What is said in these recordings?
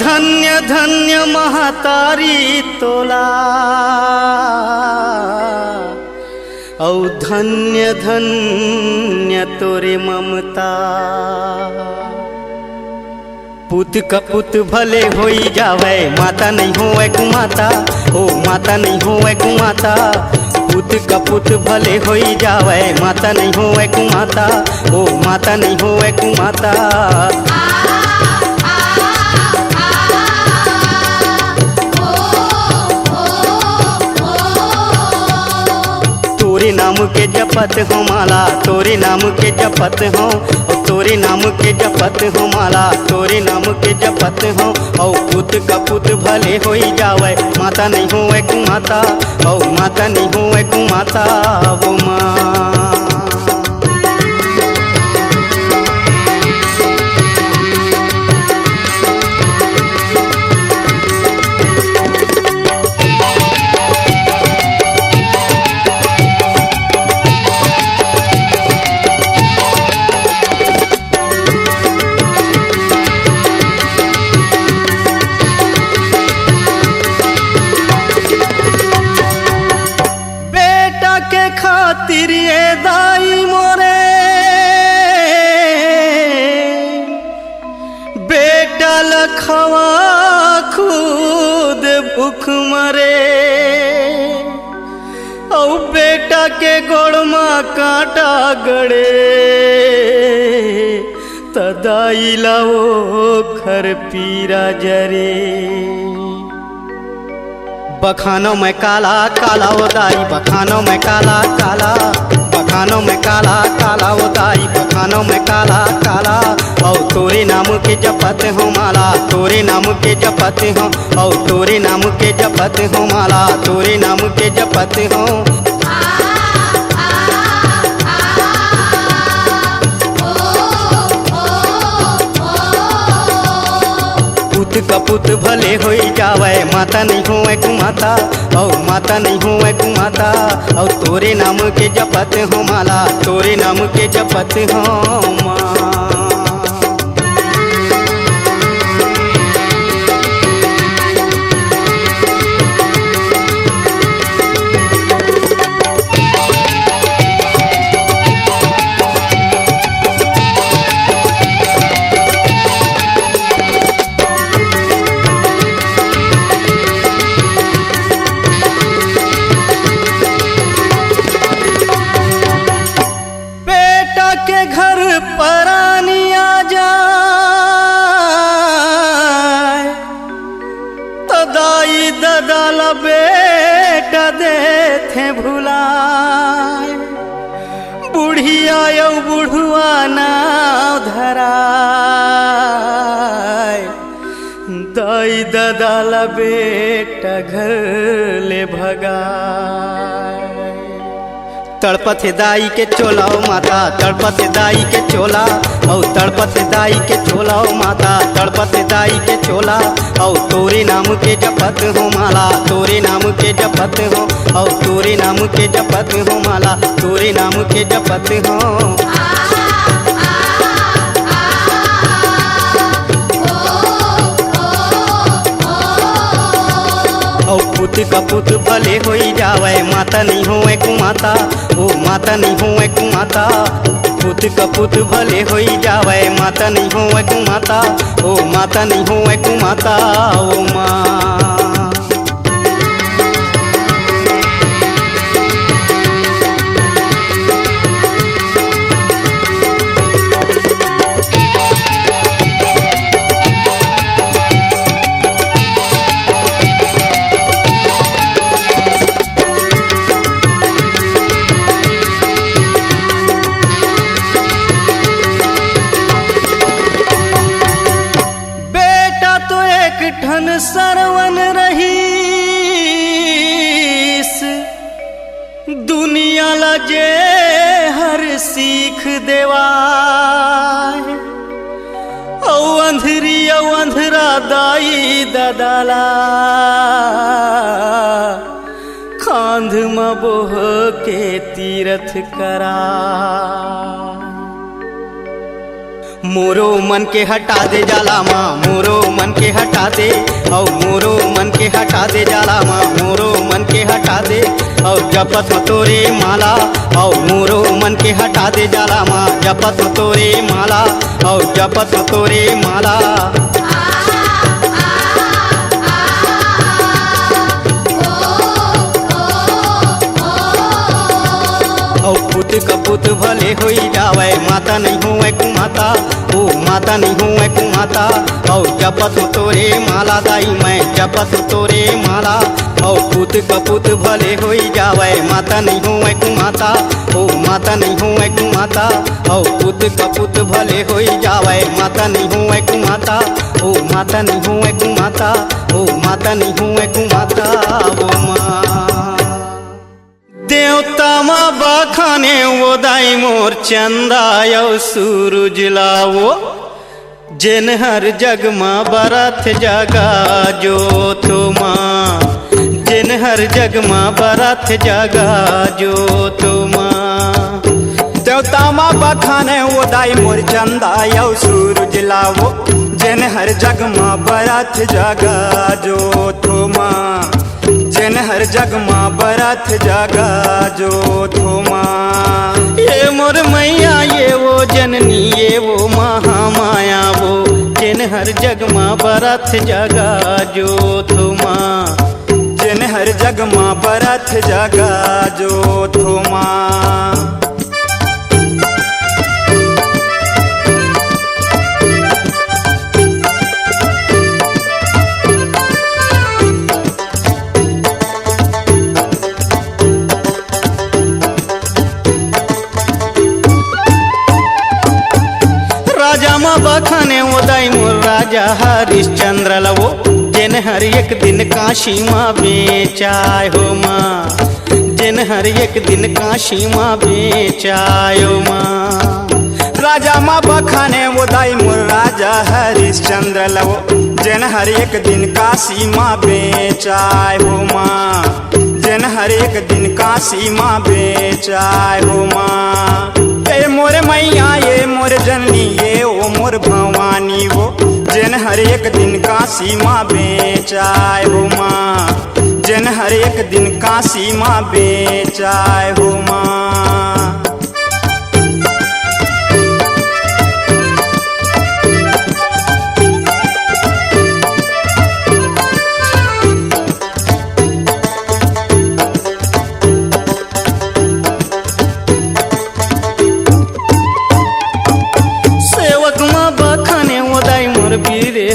धन्य धन्य महतारी तोला औ धन्य धन्य तोरे ममता। पुत कपुत भले होई जावे माता नहीं होए कुमाता, ओ माता नहीं होए कुमाता। पुत कपुत भले होई जावे माता नहीं होए कुमाता, ओ माता नहीं होए कुमाता। तोरे नाम के जपत हो माला, तोरे नाम के जपत हो, तोरे नाम के जपत हो माला, तोरे नाम के जपत हो। औ पुत कपुत भले होई जावे माता नहीं होए कुमाता, औ माता नहीं होए कुमाता वो माँ। खातिर ये दाई मोरे बेटा लखवा खुद भूख मरे, औ बेटा के गोड़मा कांटा गड़े तदाई लाओ खर पीरा जरे। बखानों में काला काला वो दाई, बखानों में काला काला, बखानों में काला काला वो दाई, बखानों में काला काला। औ तोरे नाम के जपत हो माला, तोरे नाम के जपत हो, औ तोरे नाम के जपत हो माला, तोरे नाम के जपत हो। पुत कपुत भले होई जावे माता नहीं होए कुमाता, औ माता नहीं होए कुमाता। औ तोरे नाम के जपत हो माला, तोरे नाम के जपत हो माँ। के घर परानी आ जाए तो दाई ददाला बेटा देथे भुलाए। बुढ़िया यौ बुढ़ुआ नाव धराए, दाई ददाला बेटा घर ले भगाए। तड़पत दाई के चोला ओ माता, तड़पत दाई के चोला, औ तड़पत दाई के चोला ओ माता, तड़पत दाई के चोला। औ तोरे नाम के जपत हो माला, तोरे नाम के जपत हो, औ तोरे नाम के जपत हो माला, तोरे नाम के जपत हो। औ पुत कपुत भले होई जावे माता नहीं होए कुमाता, ओ माता नहीं होए कुमाता। पुत कपुत भले होई जावे माता नहीं होए कुमाता, ओ माता नहीं होए कुमाता ओ माँ। ठन सरवन रहीस दुनिया लजे हर सीख देवाए। औ अंधरी औ अंधरा दाई ददाला खांध मबोह के तीरथ करा। मोरो मन के हटा दे जाला माँ, मोरो मन के हटा दे, औ मोरो मन के हटा दे जाला माँ, मोरो मन के हटा दे, और जपत हो तोरे माला, और मोरो मन के हटा दे जाला माँ, जपत हो तोरे माला, और जपत हो तोरे माला। पुत कपुत भले होई जावे, माता नहीं हुए कुमाता, ओ माता नहीं हुए कुमाता, और जपत हो तोरे माला दाई मैं जपत हो तोरे माला, और पुत कपुत भले होई जावे, माता नहीं हुए कुमाता, ओ माता नहीं हुए कुमाता, और पुत कपुत भले होई जावे, माता नहीं हुए कुमाता, ओ माता नहीं हुए कुमाता, ओ माता नहीं हुए कुमाता। ओ माँ देवता माँ बखाने वो दाई मोर चंदा यो सूरज लावो, जिन हर जग माँ बरत जगा जो तो माँ, जिन हर जग माँ बरत जगा जो तो माँ। देवता माँ बखाने वो दाई मोर चंदा यो सूरज लावो, जिन हर जग माँ बरत जगा जो तो माँ, जिन हर जग माँ बरत जगा जो तो माँ। ये मोर मैया ये वो जननी ये वो महामाया वो, जिन हर जग माँ बरत जगा जो तो माँ, जिन हर जग माँ बरत जगा जो तो माँ। बखाने वो दाई मोर राजा हरिश्चंद्र लवो, जिन हर एक दिन काशी माँ बेचाय हो माँ, जिन हर एक दिन काशी माँ बेचाय हो माँ। राजा माँ बखाने वो दाई मोर राजा हरिश्चंद्र लवो, जिन हर एक दिन काशी माँ बेचाय हो माँ, जिन हर एक दिन काशी माँ बेचाय हो माँ। ये मोर मैया ये मोर जननी ये ओ मोर भवानी वो, जिन हर एक दिन काशी माँ बेचाय हो माँ, जिन हर एक दिन काशी माँ बेचाय हो माँ।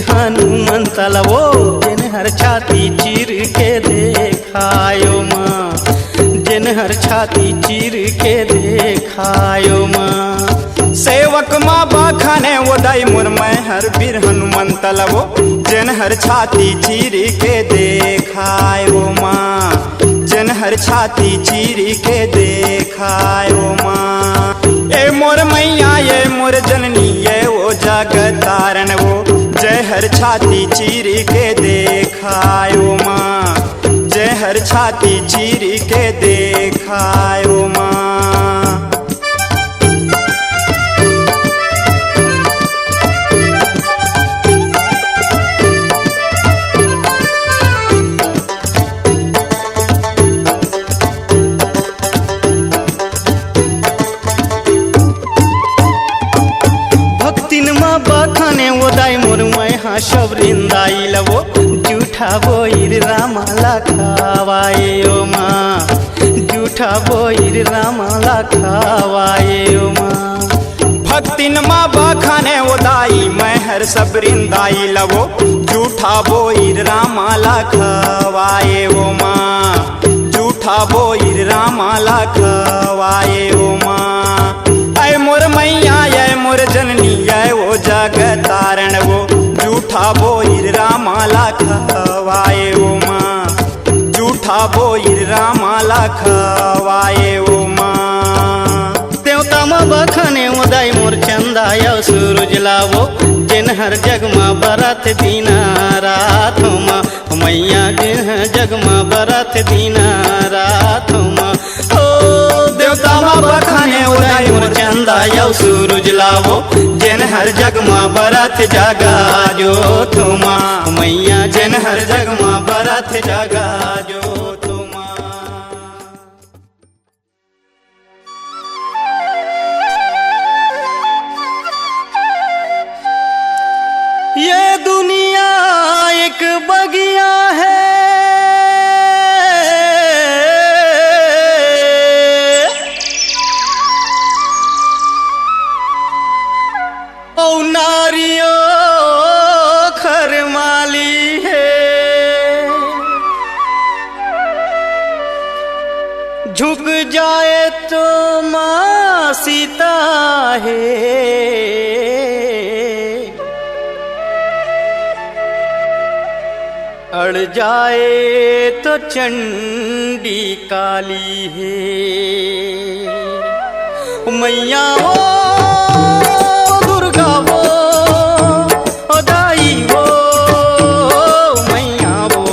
हनुमंत लवो, जिन हर छाती चीर के देखायो माँ, जिन हर छाती चीर के देखायो माँ। सेवक माँ बखाने वो दाई मोर मैं हर वीर हनुमंत लवो, जिन हर छाती चीर के देखायो माँ, जिन हर छाती चीर के देखायो माँ। ए मोर मैया ये मोर जननी ये वो जगत तारण वो, जय हर छाती चीर के देखायो माँ, जय हर छाती चीर के देखायो माँ। बखाने वो दाई मोर मैं हाँ शबरिंदाई लवो, जूठा बोईर रामाला खावाए ओ माँ, जूठा बोईर रामाला खावाए ओ माँ। भक्तिन माँ बखाने वो दाई मैं हर सबरिंदाई लवो, जूठा बोईर रामाला खवाए ओ माँ, जूठा बोईर रामाला खवाए ओ माँ। ऐ मोर मैया ये मोर जननी ये वो जगत तारण वो, जूठा बोईर रामाला खवाए ओ माँ, जूठा बोईर रामाला खवाए ओ माँ। देवता माँ बखाने वो दाई मोर चंदा यो सूरज लावो, जिन हर जग माँ बरत दीना रात माँ, मैया जिन हर जग माँ बरत दीना रात माँ। ओ देवता माँ बखाने वो दाई मोर चंदा माता यौ सूरज लावो जिन हर जग माँ बरत जगा जो तुमा मैया जिन हर जग माँ बरत जगा जो तुमा। ये दुनिया एक बगिया है ओ नारियों खरमाली है। झुक जाए तो माँ सीता है, अड़ जाए तो चंडी काली है। मैया वो दुर्गा वो ओ दाई वो मैया वो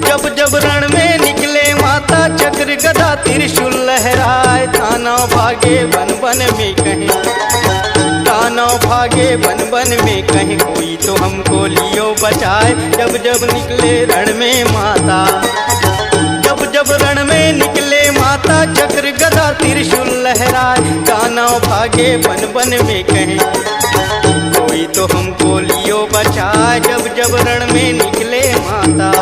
जब जब रण में निकले माता चक्र गदा त्रिशूल लहराए। दानव भागे बन बन में कहीं, दानव भागे बन बन में कहीं, कोई तो हमको लियो बचाए। जब जब निकले रण में माता, जब जब रण में निकले माता चक्र गदा त्रिशूल लहराए। दानव भागे बन बन में कहीं, कोई तो हमको लियो बचाए। जब जब रण में निकले माता।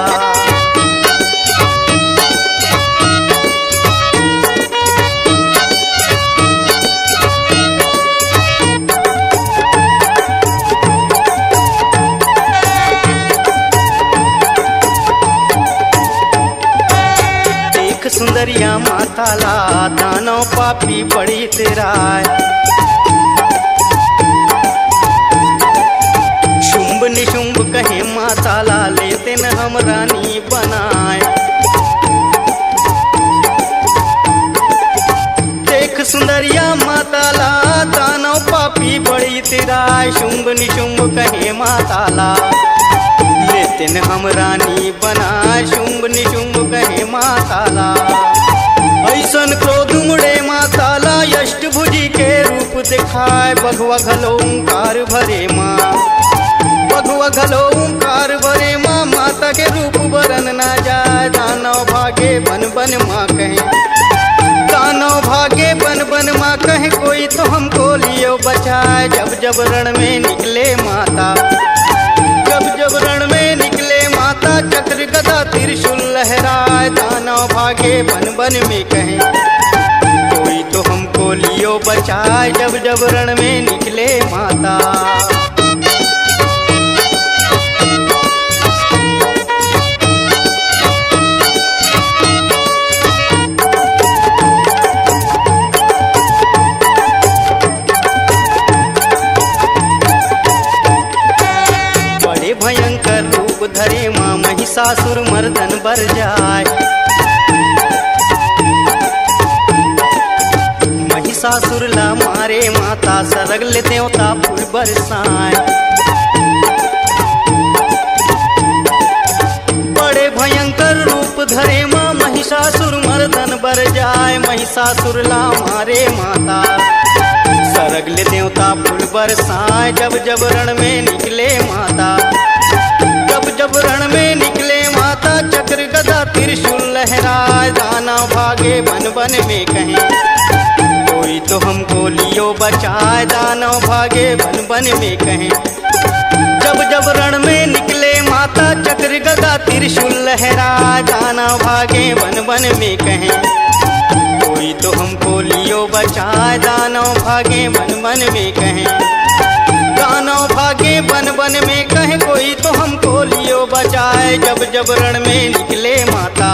सुंदरिया माता ला दानव पापी बड़ी तेराय। शुंभ निशुंभ कहे माता ला लेते न हम रानी बनाए। देख सुंदरिया माता ला दानव पापी बड़ी तेराय। शुंभ निशुंभ कहे माता ला लेते न हम रानी बनाए। शुंभ निशुंभ कहे माताला ऐसन क्रोध मुड़े माताला अष्टभुजी के रूप दिखाए। बघवा घलो ओंकार भरे माँ, बघवा घलो ओंकार भरे माँ, माता के रूप बरन ना जाए। दानव भागे बन बन माँ कहे, दानव भागे बन बन माँ कहे, कोई तो हमको लियो बचाए। जब जब रण में निकले माता, जब जब रण में निकले माता चक्र गदा त्रिशूल लहराए। दानव भागे बन बन में कहे, कोई तो हमको लियो बचाए। जब जब रण में निकले माता। भयंकर रूप धरे माँ महिषासुर मर्दन बर जाए। महिषासुर ला मारे माता सरग ले देवता फूल बरसाए। बड़े भयंकर रूप धरे माँ महिषासुर मर्दन बर जाए। महिषासुर ला मारे माता सरग ले देवता फूल बरसाए। जब जब रण में निकले माता, जब जब रण में निकले माता चक्र गदा त्रिशूल लहराए। दानव भागे बन बन में कहे, कोई तो हमको लियो बचाए। दानव भागे बन बन में कहे, जब जब रण में निकले माता चक्र गदा त्रिशूल लहराए। दानव भागे बन बन में कहे, कोई तो हमको लियो बचाए। दानव भागे बन बन में कहे, दानव भागे बन बन में कहे, कोई तो हमको लियो बचाए। जब जब रण में निकले माता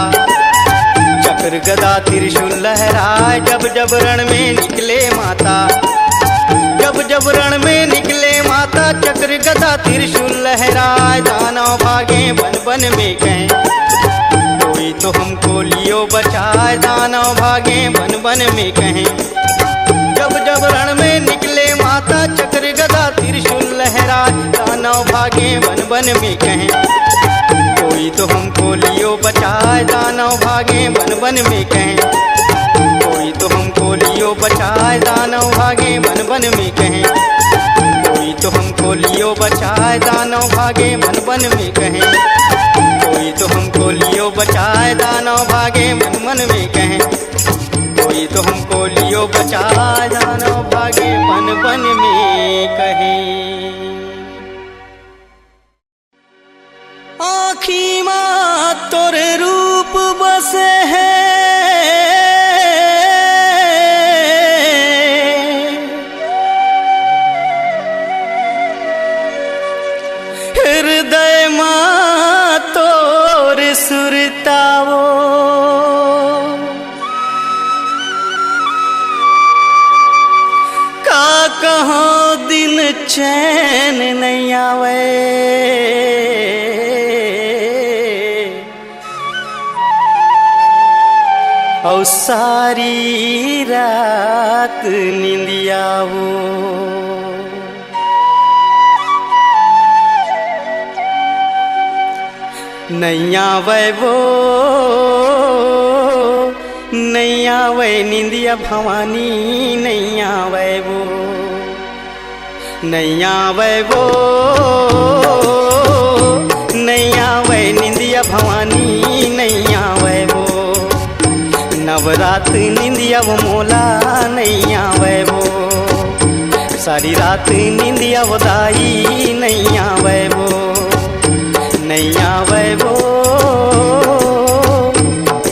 चक्र गदा त्रिशूल लहराए। जब जब रण में निकले माता, जब जब रण में निकले माता चक्र गदा त्रिशूल लहराए। दानव भागे बन बन में कहे, कोई तो हमको लियो बचाए। दानव भागे बन बन में कहे, जब जब रण में निकले माता चक्र गदा त्रिशूल लहराए। दानव भागे बन बन में कहें। कोई तो हमको लियो बचाए दानव भागे बन बन में कहें। कोई तो हमको लियो बचाए दानव भागे बन बन में कहें। कोई तो हमको लियो बचाए दानव भागे बन बन में कहें। कोई तो हमको लियो बचाए दानव भागे मन मन में कहें। कोई तो हमको लियो बचाए दानव भागे मन मन में कहें। आँखी माँ तोरे रूप बसे है, हृदय माँ तोरे सुरतावो। का कहो दिन चैन नहीं आवे, और सारी रात नींदिया वो। नहीं आवे वो नहीं आवे निंदिया भवानी, नहीं आवे वो नहीं आवे वो नहीं आवे निंदिया भवानी, नहीं आवे वो नवरात निंदिया वो मोला, नहीं आवे वो सारी रात निंदिया वो दाई, नहीं आवे वो नहीं आवे वो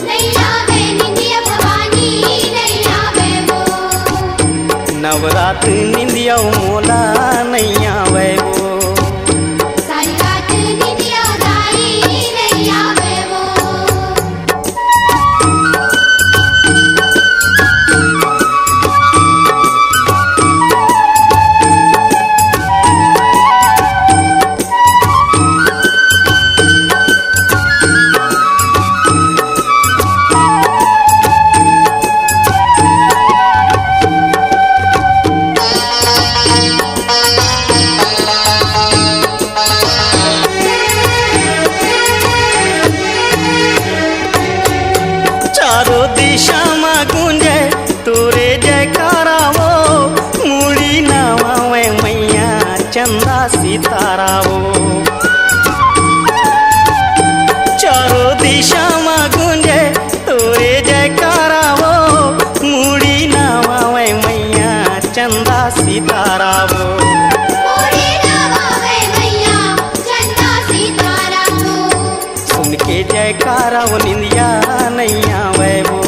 नहीं आवे निंदिया भवानी, नहीं आवे वो नवरात निंदिया वो मोला, नहीं आवे वो सारी रात निंदिया दाई, नहीं आवे वो। चारों दिशा में गूंजे तोरे जयकारा वो, मुड़ी नवावे मैया चंदा सितारा वो। चारों दिशा में गूंजे तोरे जयकारा वो, मुड़ी नवावे मैया चंदा सितारा वो। मोरे नवावे मैया चंदा सितारा वो। सुन के जयकारा वो निंदिया नहीं आवे वो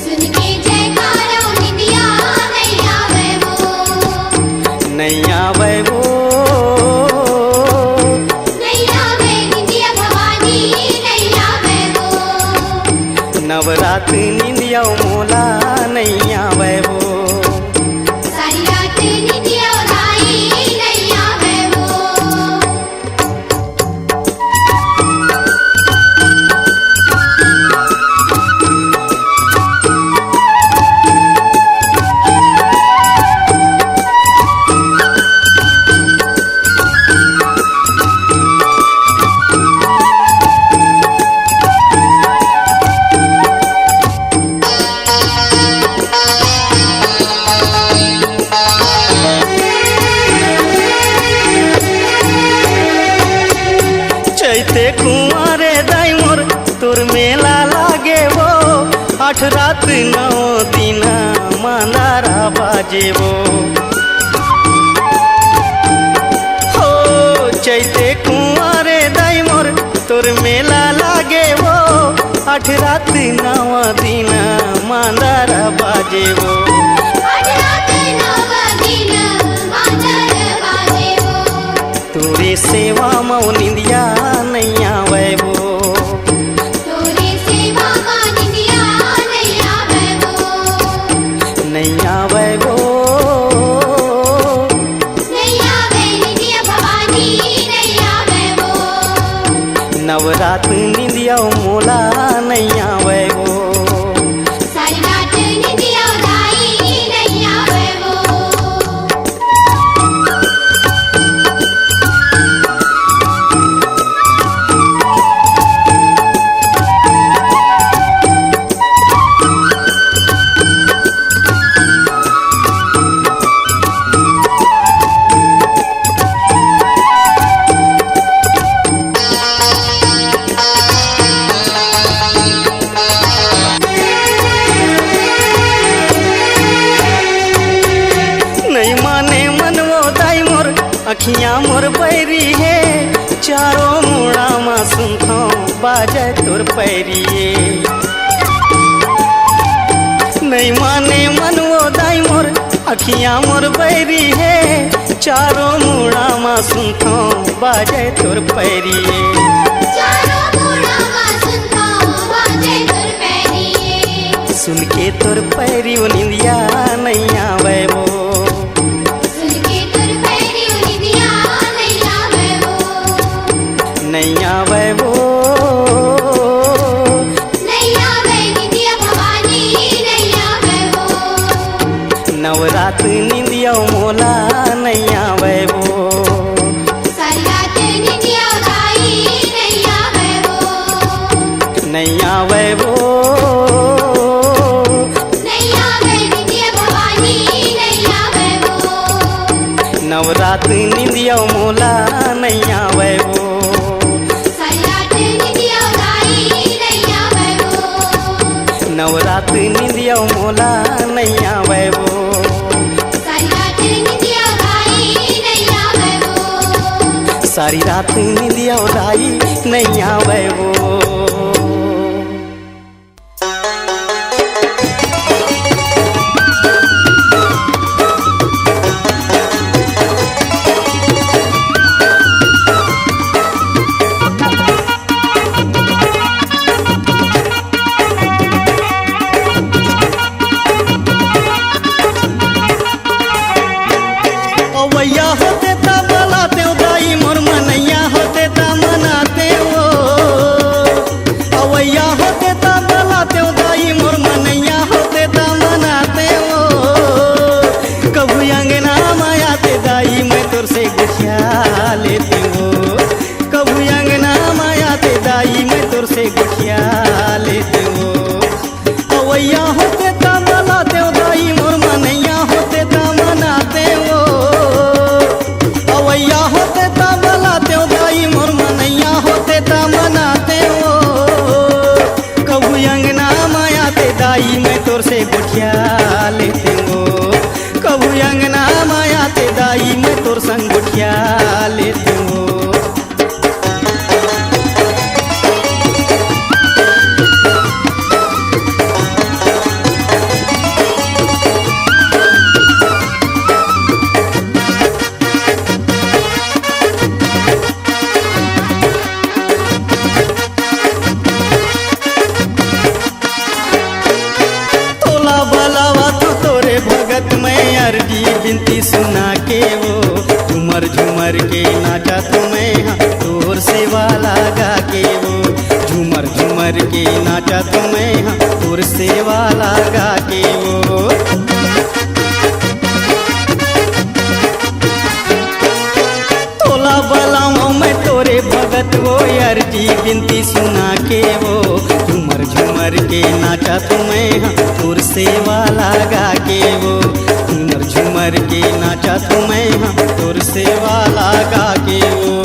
सुन के जयकारा निंदिया नहीं आवे वो नहीं आवे वो नहीं आवे निंदिया भवानी, नहीं आवे वो नवरात निंदिया मोला, नहीं आवे वो सारी रात निंदिया दाई, नहीं आवे वो। चैते कुंवारे दाई मोर तोर मेला लागे वो, 8 रात 9 दिन मांदारा बाजे वो। हो चैते कुंवारे दाई मोर तोर मेला लागे वो, 8 रात 9 दिन मांदारा बाजे वो। आज रात नव दिन मांदर बाजे वो। तोरे सेवा मऊ निंदिया नहीं आवे वो तोरे सेवा मां निंदिया नहीं आवे वो नहीं आवे वो नहीं आवे निंदिया भवानी, नहीं आवे वो नवरात निंदिया मोला, नहीं आवे वो सारी रात निंदिया दाई, नहीं आवे वो। अखियाँ मोर बैरी है चारों मुड़ा मा सुनथो बाजे तोर पैरिए नहीं माने मन वो दाई मोर अखियाँ मोर बैरी है चारों मुड़ा मा सुनथो बाजे तोर पैरिए चारों मुड़ा मा सुनथो बाजे तोर पैरिए सुन के तोर पैरी वो निंदिया नहीं आवे वो सुन के तोर पैरी वो निंदिया नहीं आवे वो नहीं आवे वो नहीं आवे निंदिया भवानी नहीं आवे वो नवरात निंदिया मोला नहीं आवे वो सारी रात निंदिया उदाई नहीं आवे वो नहीं आवे वो नहीं आवे निंदिया भवानी नहीं आवे वो नवरात निंदिया मोला नहीं आवे वो सारी रात निंदिया उदाई नहीं आवे वो नवरात निंदिया मोला नहीं आवे वो सारी रात निंदिया उदाई नहीं आवे वो सारी रात निंदिया उड़ाई नहीं आवे वो अवैया होते ता बलाते दाई मोर मनैया होते ता मनाते वो अवैया होते ता बलाते दाई मोर मनैया होते ता मनाते वो कभू अंगना मायाते दाई मैं तोर से गुठिया लेती वो कभू अंगना मायाते दाई मैं तोर से गुठिया लेती वो अवैया होते ता बलाते दाई मोर मनैया होते ता मनाते वो अवैया होते ता बलाते दाई मोर मनैया होते ता मनाते वो कभू अंगना मायाते दाई मैं तोर से गुठिया लेते वो कभू अंगना मायाते दाई मैं तोर संग गुठिया लेते वो तोला बलावा तो तोरे भगत में अर्जी बिनती सुना के वो झूमर झूमर के नाचा तुम्हें तोर सेवा लगा के वो झूमर झूमर के नाचा तुम्हें तोर सेवा लगा के वो तोला बलाओ मैं तोरे भगत वो अर्जी बिनती सुना के वो झूमर झूमर के नाचा तुम्हें तोर सेवा लगा के वो झूमर झूमर के नाचा तुम्हें तोर सेवा लगा के वो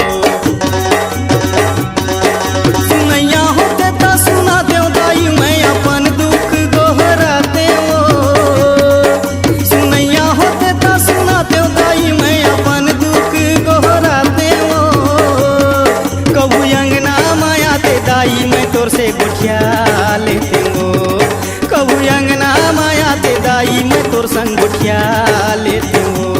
सुनैया होते ता सुना दो दाई मैं अपन दुख गोहराते वो सुनैया होते ता सुना दो दाई मैं अपन दुख गोहराते वो कबू अंगना मायाते दाई मैं तोर से गुठिया लेते वो कबू अंगना मायाते दाई मैं तोर संग गुठिया लेते वो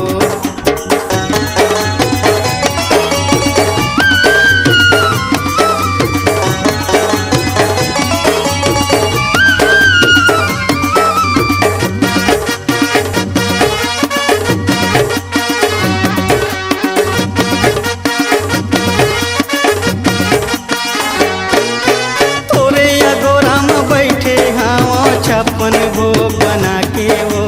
तोरे अगोरा में बैठे हाँ छप्पन भोग बना के वो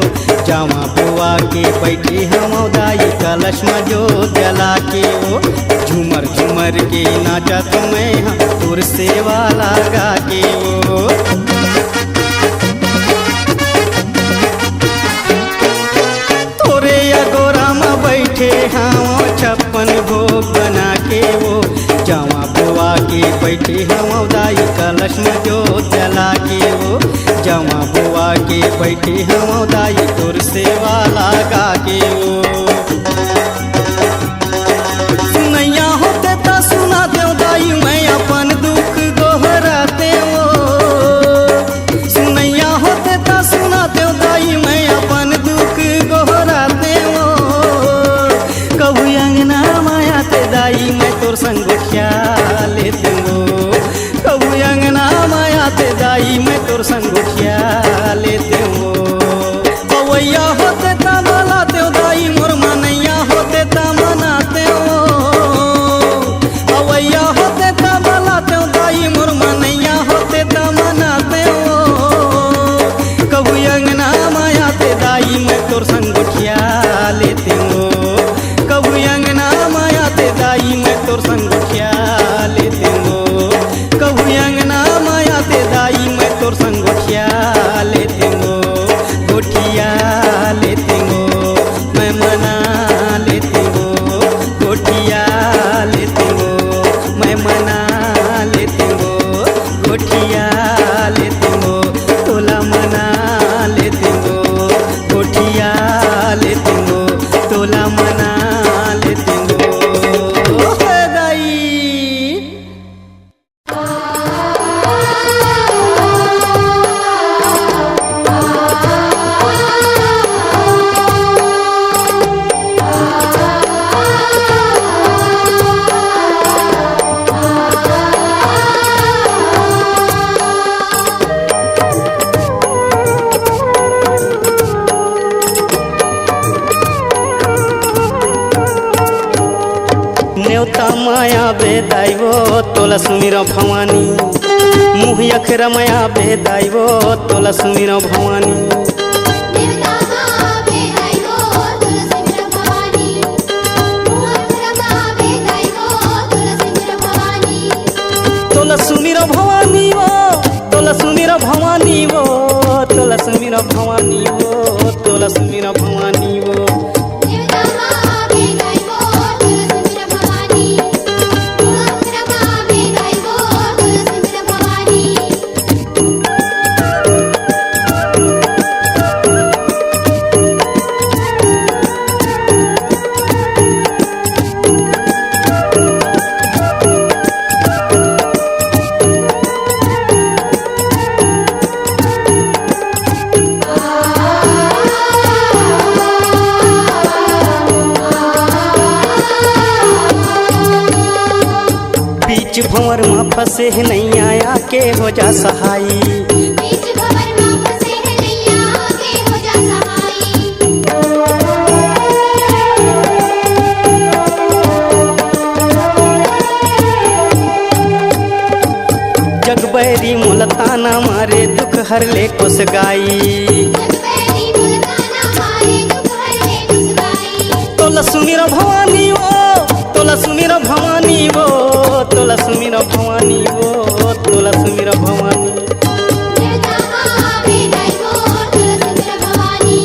जामा बुआ के बैठे हम दाई कलश में जो जला के वो झूमर झूमर के नाचा तुम्हें तोर सेवा लगा के वो तोरे अगोरा में बैठे हाँ छप्पन भोग बना के वो जामा बुआ के बैठे हम दाई कलश में जो जला के वो जामा बुआ के बैठे हम दाई तोर सेवा लगा के वो तोर संगुठिया लेते हो पवैया होते ता मनाते हो दाई मोर मनैया होते ता मनाते हो पवैया होते ता मनाते हो दाई मोर मनैया होते ता मनाते हो कबू अंगना माया ते दाई मैं तोर संगुठिया लेते हो कबू अंगना माया ते दाई मैं तोर संगुठिया लेते हो कबू अंगना माया ते दाई मैं तोर संगुठिया लेते हो गोठिया लेते हो मैं मना लेते हो गोठिया लेते हो मैं मना लेते हो गोठिया लेते हो तोला मना लेते हो गोठिया लेते हो तोला मना लेते हो दाई न्योता माया बेदाइवो तोला सुमिर भवानी मुह अखर माया बेदाइवो तोला सुमिर भवानी देवता बेदाइवो तुलसी भवानी मुहरमा बेदाइवो तुलसी भवानी तोला सुमिर भवानी वो तोला सुमिर भवानी वो तोला सुमिर भवानी वो तोला सुमिर भवानी वो देवता बेदाइवो तुलसी भवानी मुहरमा बेदाइवो तुलसी भवानी बीच भंवर में फंसे है नहीं आया के हो जा सहाई बीच भंवर में फंसे हैं नैया के हो जा सहाई जगबैरी मुलताना मारे दुख हर ले कुस गाई जगबैरी मुल्काना मारे दुख हरे मुस्काई तोला सुमिर भवानी वो तोला सुमिर भवानी वो तोला सुमिर भवानी वो तोला सुमिर भवानी देवता बेदाइवो तुलसी भवानी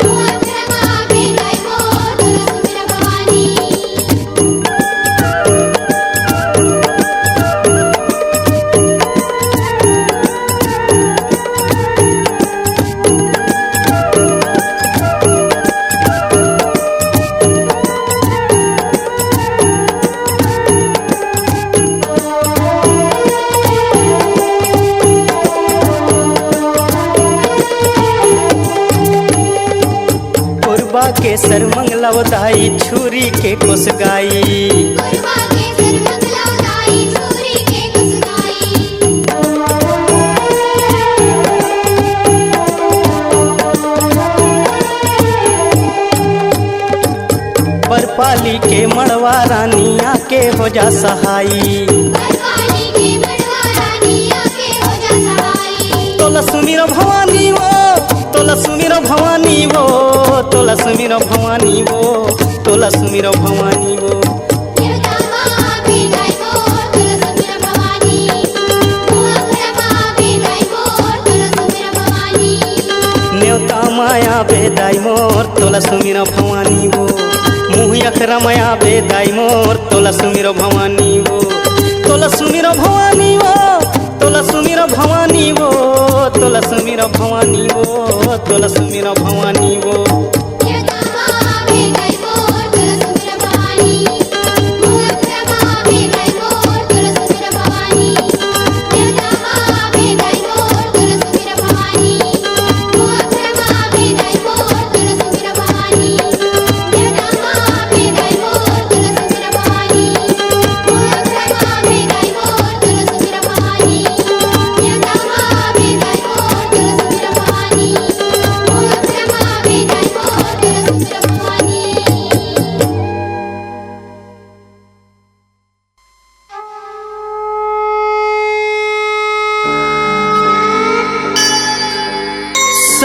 मुहरमा बेदाइवो तुलसी भवानी पुरबा के सर मंगला दाई छुरी के कुस गाई गुरबा के सर मंगला दाई छोरी के गुसगाई बरपाली के मड़वा रानिया के हो जा सहाई बरपाली के मड़वा रानिया के हो जा सहाई तोला सुमिर भवानी वो तोला सुमिर भवानी वो तोला सुमिर भवानी वो तोला सुमिर भवानी वो देवता बेदाइवो तुलसी भवानी मुहरमा बेदाइवो तुलसी भवानी न्योता माया बेदाई मोर तोला सुमिर भवानी वो मुह अखरा माया बेदाई मोर तोला सुमिर भवानी वो तोला सुमिर भवानी वो तोला सुमिर भवानी वो तोला सुमिर भवानी वो तोला सुमिर भवानी वो देवता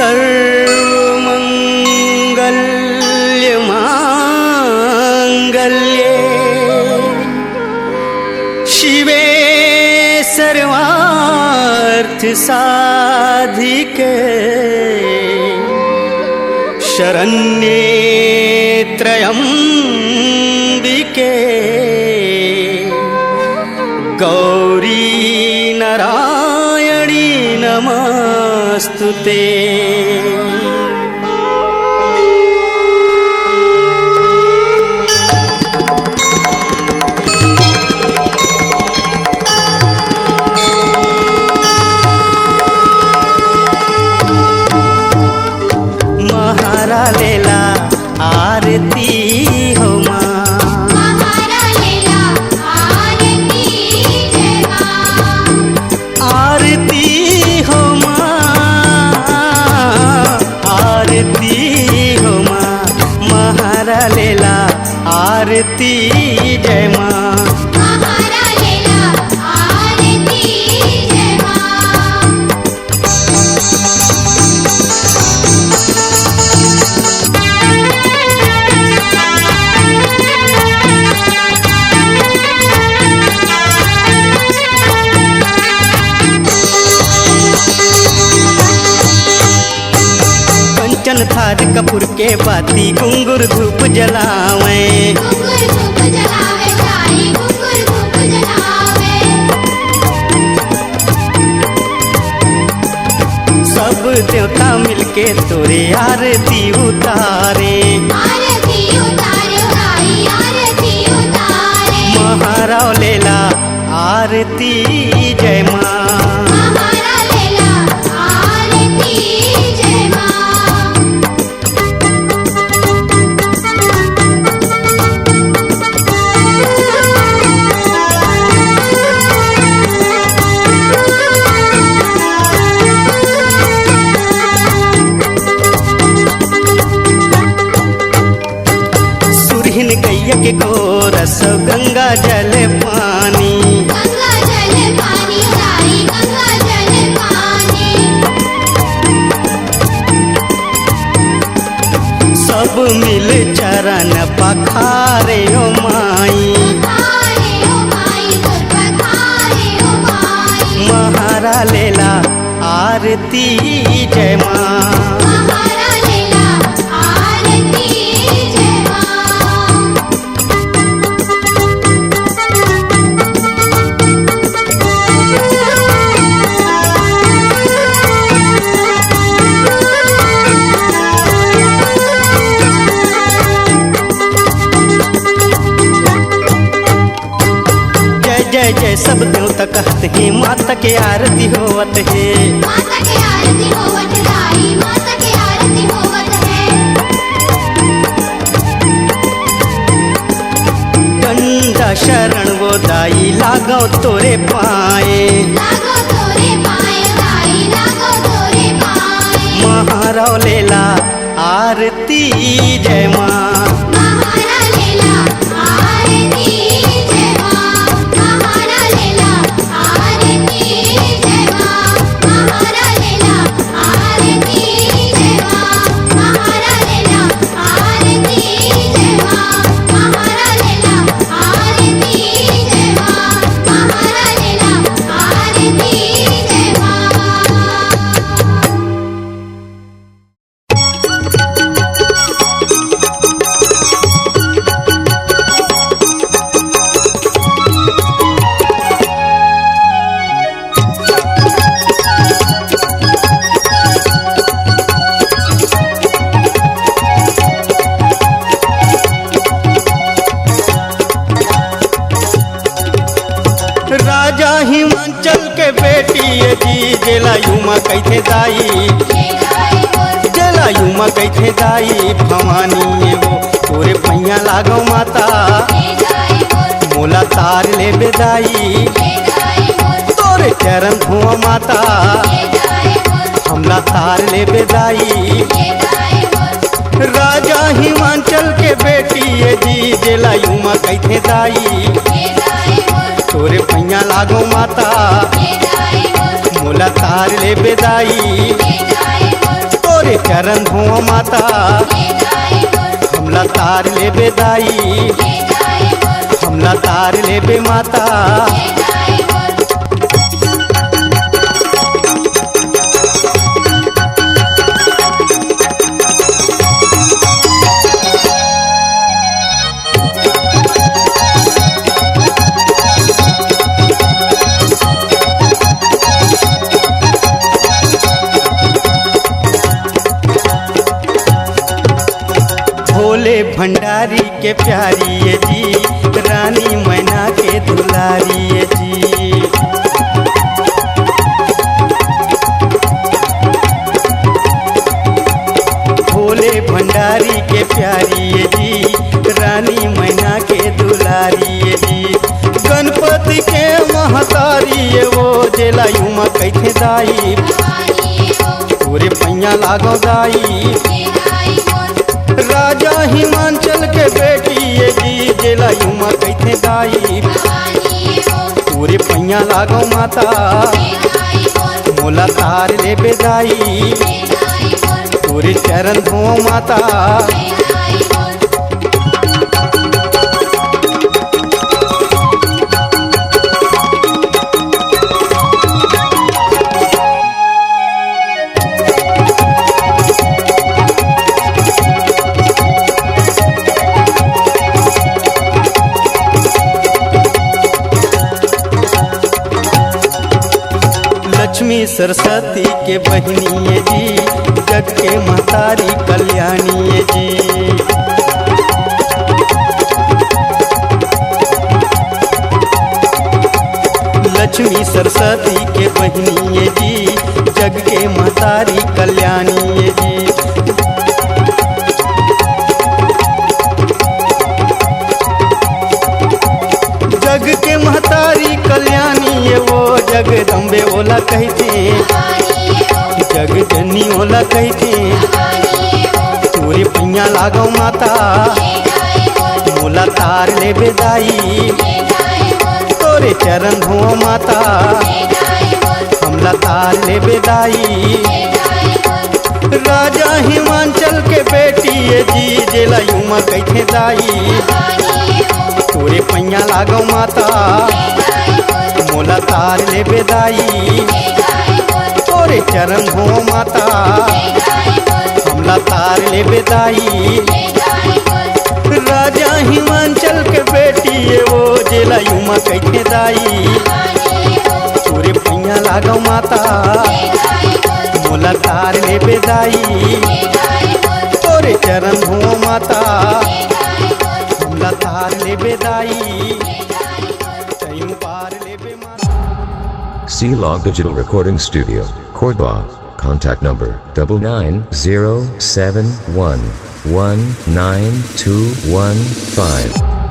सर्वमङ्गल्यमाङ्गल्ये शिवे सर्वार्थसाधिके शरण्ये त्र्यम्बिके गौरी नारायणी नमस्तुते। महारा लेला आरती हो माँ, महारा लेला आरती जय माँ। आरती हो माँ, आरती हो माँ, महारा लेला आरती जय माँ। महारा लेला आरती जय माँ। कंचन थार कपूर के बाती घुंघरू धूप जलावे, घुंघरू धूप जलावे साई, घुंघरू धूप जलावे। सब देवता मिलके तोरे आरती उतारे। आरती उतारे साई, आरती उतारे। महाराव लेला आरती जय माँ। महारा लेला आरती जय माँ। सुरहिन गैया के गोरस गंगा जल पानी, गंगा जल पानी साई, गंगा जल पानी। सब मिल चरण पखारे ओ माई। पखारे ओ माई, गुर पखारे ओ माई। महारा लेला आरती जय माँ। महारा लेला आरती जय माँ। जय जय जय सब देवता कहते हैं, माता के आरती होवत है। माता की आरती होवत साई, माता की आरती होवत है। गंगा शरण वो दाई लागो तोरे पाए। लागो तोरे पाए साई, लागो तोरे पाए। महाराव लेला आरती जय माँ। महारा लेला आरती जय माँ। महारा लेला आरती जय माँ। महारा लेला आरती जय माँ। महारा लेला आरती जय माँ। महारा लेला आरती जय माँ। महारा लेला आरती जय माँ। राजा हिमांचल के बेटी ये जी जलायुमा कैथे दाई, जलायुमा कैथे दाई भवानी एगो तोरे भैया लागो माता। मोला तार ले बेदाई तोरे चरण धुआ माता, हमला तार ले बेदाई। राजा हिमांचल के बेटी ये जी जलायुमा कैथे दाई, तोरे भैया लागो माता। मोला तार ले बेदाई तोरे तोरे चरण धो माता ले जाए मोर हमला तार ले बेदाई ले जाए मोर हमला तार ले बे माता ले जाए मोर भोले भंडारी के प्यारी ये जी रानी मैना के दुलारी ये जी भोले भंडारी के प्यारी ये जी रानी मैना के दुलारी ये जी गणपति के महतारी ये वो जेला युमा कैथे दाई भवानी हो पूरे पैया लागो दाई ले जाए मोर राजा हिमांचल के बेटी ये जी जेला युमा कैथे दाई भवानी हो पूरे पैया लागो माता ले जाए मोर मोला तार ले बेदाई ले जाए मोर पूरे चरण धो माता ले जाए मोर लक्ष्मी सरस्वती के बहनी ये जी जग के महतारी कल्याणी ये जी लक्ष्मी सरस्वती के बहनी ये जी जग के महतारी कल्याणी ये जी जग के महतारी कल्याणी ये वो जगदम्बे ओला कहते भवानी हो जग जननी ओला कहते भवानी हो तोरे पैया लागो माता ले जाए मोर मोला तार ले बेदाई ले जाए मोर तोरे चरण धो माता ले जाए मोर हमला तार ले बेदाई ले जाए मोर राजा हिमांचल के बेटी ये जी जेला युमा कैथे दाई भवानी हो तोरे पैया लागो माता ले जाए मोर मोला तार ले बेदाई ले जाए मोर तोरे चरण धो माता ले जाए मोर हमला तार ले बेदाई ले जाए मोर राजा हिमांचल के बेटी ये वो जेला युमा कैथे दाई भवानी हो तोरे पैया लागो माता ले जाए मोर मोला तार ले बेदाई ले जाए मोर तोरे चरण धो माता ले जाए मोर हमला तार ले बेदाई ले जाए मोर तैं पार ले बे माता C-Log Digital Recording Studio, Cordoba. Contact number 99071192215.